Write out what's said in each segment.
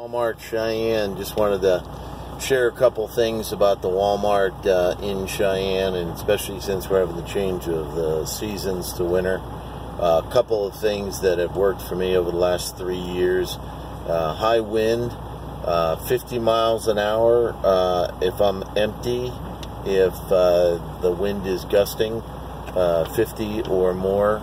Walmart Cheyenne. Just wanted to share a couple things about the Walmart in Cheyenne, and especially since we're having the change of the seasons to winter. A couple of things that have worked for me over the last 3 years. High wind, 50 miles an hour if I'm empty. If the wind is gusting 50 or more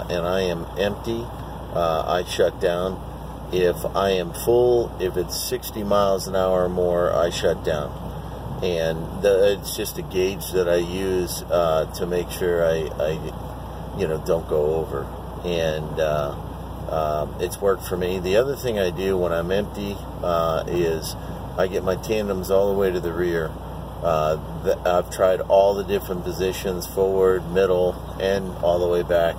and I am empty, I shut down. If I am full, if it's 60 miles an hour or more, I shut down. And it's just a gauge that I use to make sure I don't go over. And it's worked for me. The other thing I do when I'm empty is I get my tandems all the way to the rear. I've tried all the different positions, forward, middle, and all the way back.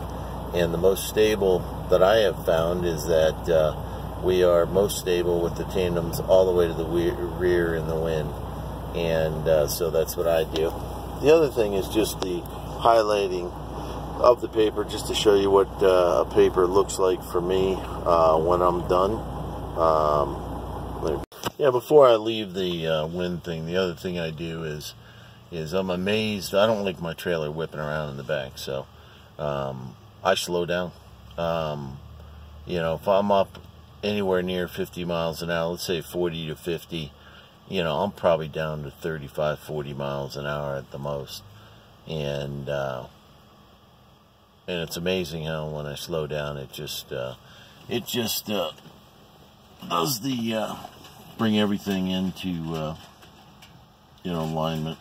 And the most stable that I have found is that we are most stable with the tandems all the way to the rear in the wind. And so that's what I do. The other thing is just the highlighting of the paper, just to show you what a paper looks like for me when I'm done. Yeah, before I leave the wind thing, the other thing I do is I'm amazed. I don't like my trailer whipping around in the back, so I slow down. If I'm up anywhere near 50 miles an hour, let's say 40 to 50, I'm probably down to 35, 40 miles an hour at the most. And it's amazing how when I slow down, it just does the bring everything into alignment.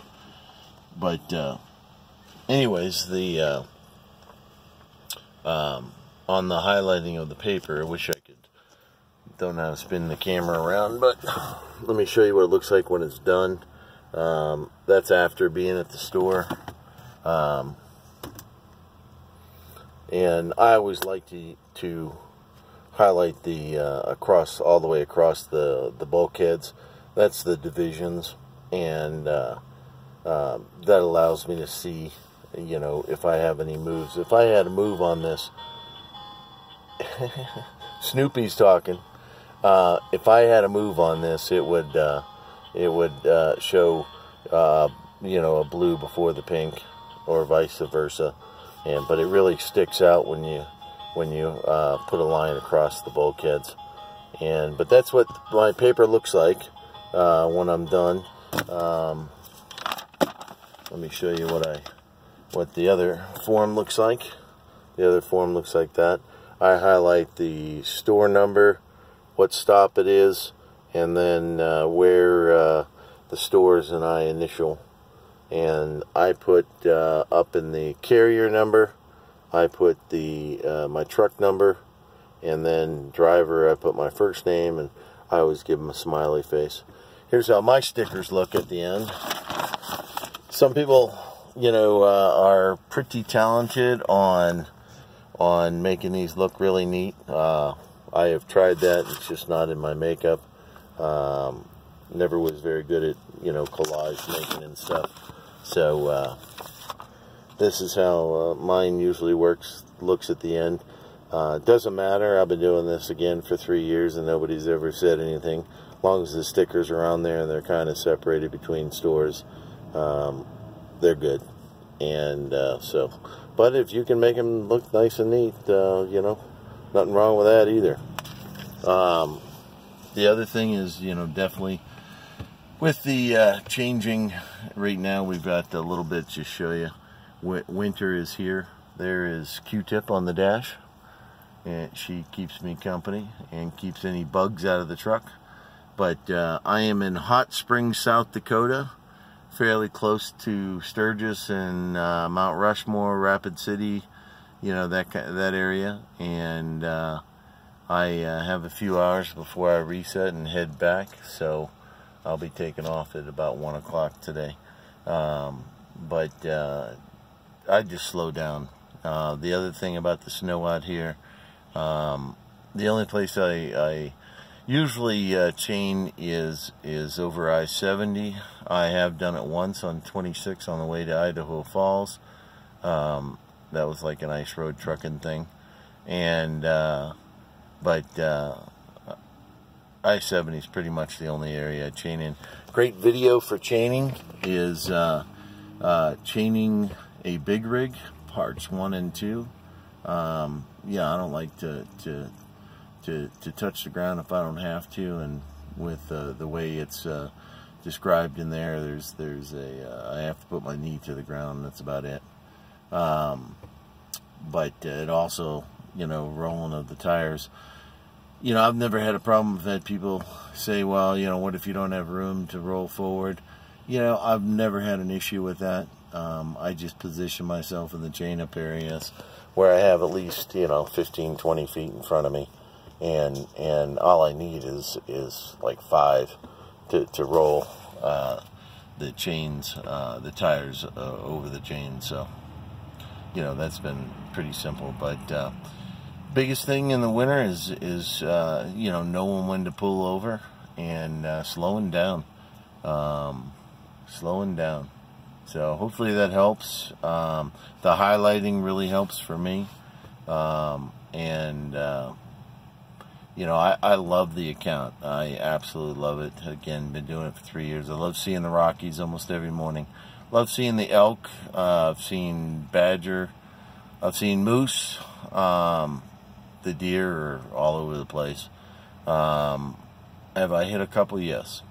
But anyways, the on the highlighting of the paper, I wish I could. Don't know how to spin the camera around, but let me show you what it looks like when it's done. That's after being at the store. And I always like to highlight the all the way across the bulkheads. That's the divisions, and that allows me to see, if I have any moves. If I had a move on this, Snoopy's talking. If I had a move on this, it would show a blue before the pink, or vice versa. But it really sticks out when you put a line across the bulkheads. But that's what my paper looks like when I'm done. Let me show you what the other form looks like. The other form looks like that. I highlight the store number, what stop it is, and then where the stores and I initial. And I put up in the carrier number, I put my truck number, and then driver, I put my first name, and I always give them a smiley face. Here's how my stickers look at the end. Some people, are pretty talented on making these look really neat. I have tried that. It's just not in my makeup. Never was very good at, collage making and stuff. So this is how mine usually looks at the end. Doesn't matter. I've been doing this again for 3 years and nobody's ever said anything. As long as the stickers are on there and they're kind of separated between stores, they're good. And but if you can make them look nice and neat, nothing wrong with that either. The other thing is, definitely with the changing right now, we've got a little bit to show you. Winter is here. There is Q-tip on the dash, and she keeps me company and keeps any bugs out of the truck. But I am in Hot Springs, South Dakota, fairly close to Sturgis and Mount Rushmore, Rapid City, that area. And I have a few hours before I reset and head back, so I'll be taking off at about 1 o'clock today. But I just slow down. The other thing about the snow out here, the only place I usually chain is over I-70. I have done it once on 26 on the way to Idaho Falls. That was like an ice road trucking thing. And but I-70 is pretty much the only area I chain in. Great video for chaining is chaining a big rig, parts 1 and 2. Yeah, I don't like to touch the ground if I don't have to, and with the way it's described in there, I have to put my knee to the ground. That's about it. But it also, you know, rolling of the tires. You know, I've never had a problem. I've had people say, well, you know, what if you don't have room to roll forward? You know, I've never had an issue with that. I just position myself in the chain-up areas where I have at least, you know, 15, 20 feet in front of me. And all I need is like 5 to roll the chains, the tires over the chains. So, you know, that's been pretty simple. But biggest thing in the winter is you know, knowing when to pull over and slowing down. Slowing down. So hopefully that helps. The highlighting really helps for me. You know, I love the account. I absolutely love it. Again, been doing it for 3 years. I love seeing the Rockies almost every morning. Love seeing the elk. I've seen badger. I've seen moose. The deer are all over the place. Have I hit a couple? Yes.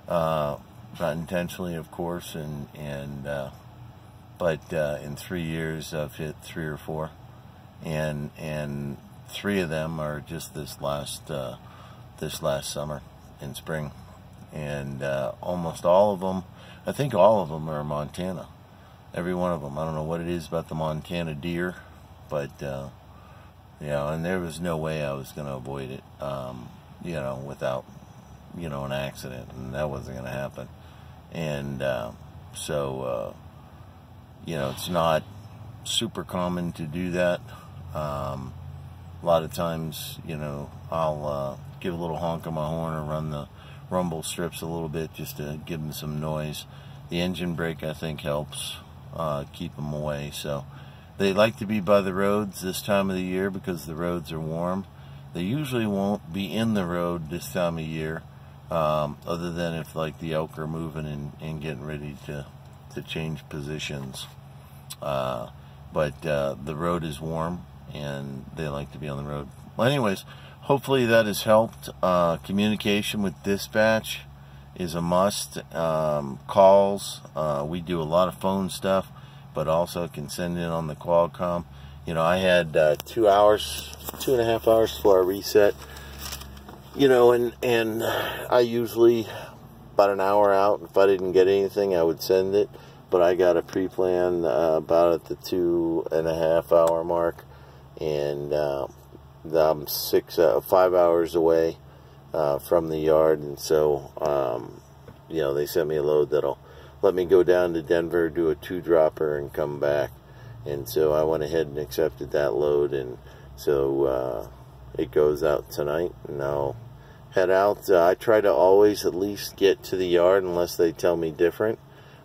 Not intentionally, of course, but in 3 years I've hit 3 or 4, and 3 of them are just this last summer in spring, and almost all of them, I think all of them are Montana, every one of them. I don't know what it is about the Montana deer, but you know, and there was no way I was going to avoid it, you know, without, you know, an accident, and that wasn't going to happen. And so you know, it's not super common to do that. A lot of times, you know, I'll give a little honk on my horn or run the rumble strips a little bit just to give them some noise. The engine brake, I think, helps keep them away. So they like to be by the roads this time of the year because the roads are warm. They usually won't be in the road this time of year, other than if like the elk are moving and getting ready to change positions. But the road is warm and they like to be on the road. Well, anyways, hopefully that has helped. Communication with dispatch is a must. Calls, we do a lot of phone stuff, but also can send in on the Qualcomm. You know, I had 2 hours, 2.5 hours before I reset. You know, and I usually about an hour out. If I didn't get anything, I would send it. But I got a pre-plan about at the 2.5 hour mark, and I'm 5 hours away from the yard, and so you know, they sent me a load that'll let me go down to Denver, do a 2-dropper, and come back. And so I went ahead and accepted that load, and so it goes out tonight, and I'll head out. I try to always at least get to the yard unless they tell me different.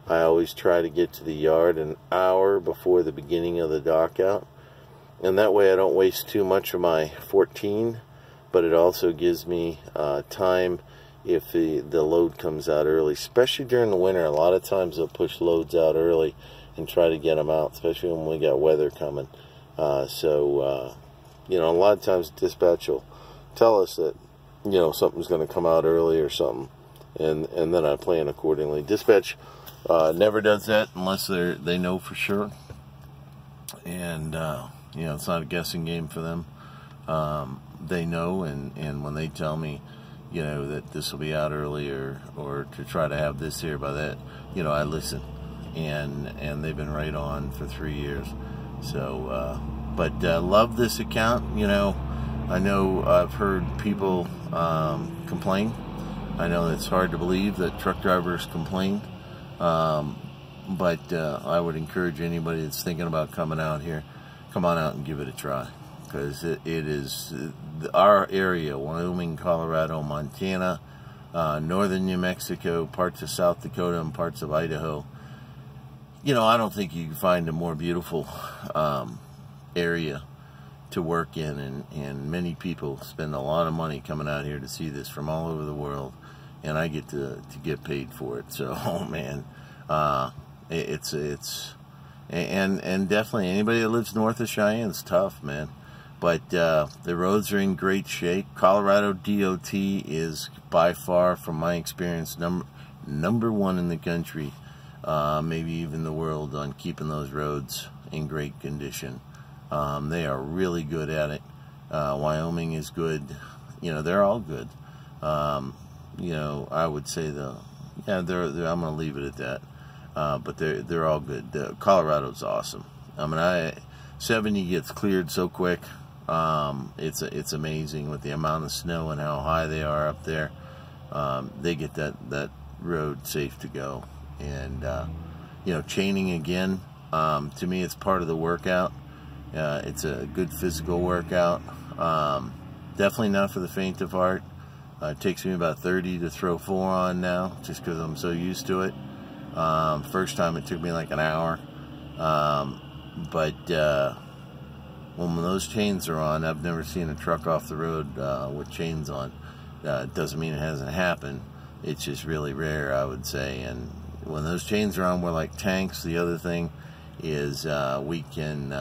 I always try to get to the yard an hour before the beginning of the dock out, and that way I don't waste too much of my 14, but it also gives me time if the load comes out early, especially during the winter. A lot of times they'll push loads out early and try to get them out, especially when we got weather coming. You know, a lot of times dispatch will tell us that, you know, something's going to come out early or something, and then I plan accordingly. Dispatch never does that unless they know for sure, and you know, it's not a guessing game for them. They know, and when they tell me, you know, that this will be out early or to try to have this here by that, you know, I listen, and they've been right on for 3 years. So but love this account. You know, I know I've heard people complain. I know it's hard to believe that truck drivers complain, but I would encourage anybody that's thinking about coming out here, come on out and give it a try, because it is our area: Wyoming, Colorado, Montana, northern New Mexico, parts of South Dakota, and parts of Idaho. You know, I don't think you can find a more beautiful area to work in, and many people spend a lot of money coming out here to see this from all over the world, and I get to get paid for it. So, oh man, it's definitely anybody that lives north of Cheyenne is tough, man. But the roads are in great shape. Colorado DOT is by far, from my experience, number one in the country, maybe even the world, on keeping those roads in great condition. They are really good at it. Wyoming is good. You know, they're all good. You know, I would say I'm going to leave it at that. But they're all good. Colorado's awesome. I mean, 70 gets cleared so quick. It's amazing with the amount of snow and how high they are up there. They get that road safe to go. And you know, chaining again, to me, it's part of the workout. It's a good physical workout. Definitely not for the faint of heart. It takes me about 30 to throw 4 on now, just because I'm so used to it. First time it took me like an hour. But when those chains are on, I've never seen a truck off the road with chains on. It doesn't mean it hasn't happened. It's just really rare, I would say. And when those chains are on, we're like tanks. The other thing is we can,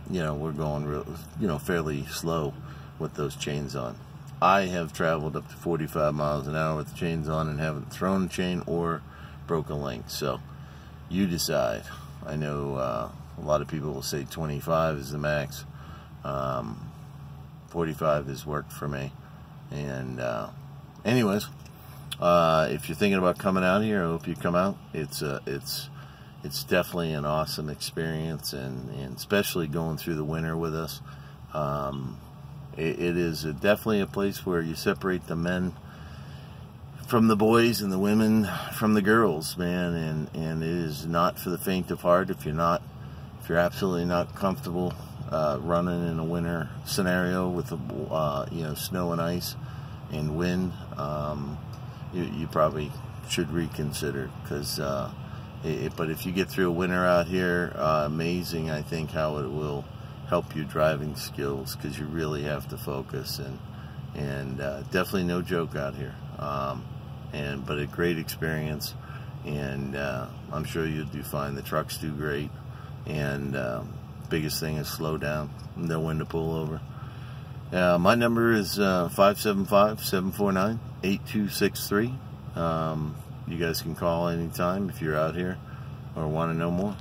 you know, we're going real, you know, fairly slow with those chains on. I have traveled up to 45 miles an hour with the chains on and haven't thrown a chain or broke a link. So you decide. I know a lot of people will say 25 is the max. 45 has worked for me. And anyways, if you're thinking about coming out here, I hope you come out. It's definitely an awesome experience, and especially going through the winter with us. It is definitely a place where you separate the men from the boys and the women from the girls, man. And it is not for the faint of heart. If you're absolutely not comfortable running in a winter scenario with you know, snow and ice and wind, you probably should reconsider. Because but if you get through a winter out here, amazing, I think, how it will help your driving skills, because you really have to focus, and definitely no joke out here. But a great experience, and I'm sure you'll do fine. The trucks do great, and biggest thing is slow down, know when to pull over. My number is 575-749-8263. You guys can call anytime if you're out here or want to know more.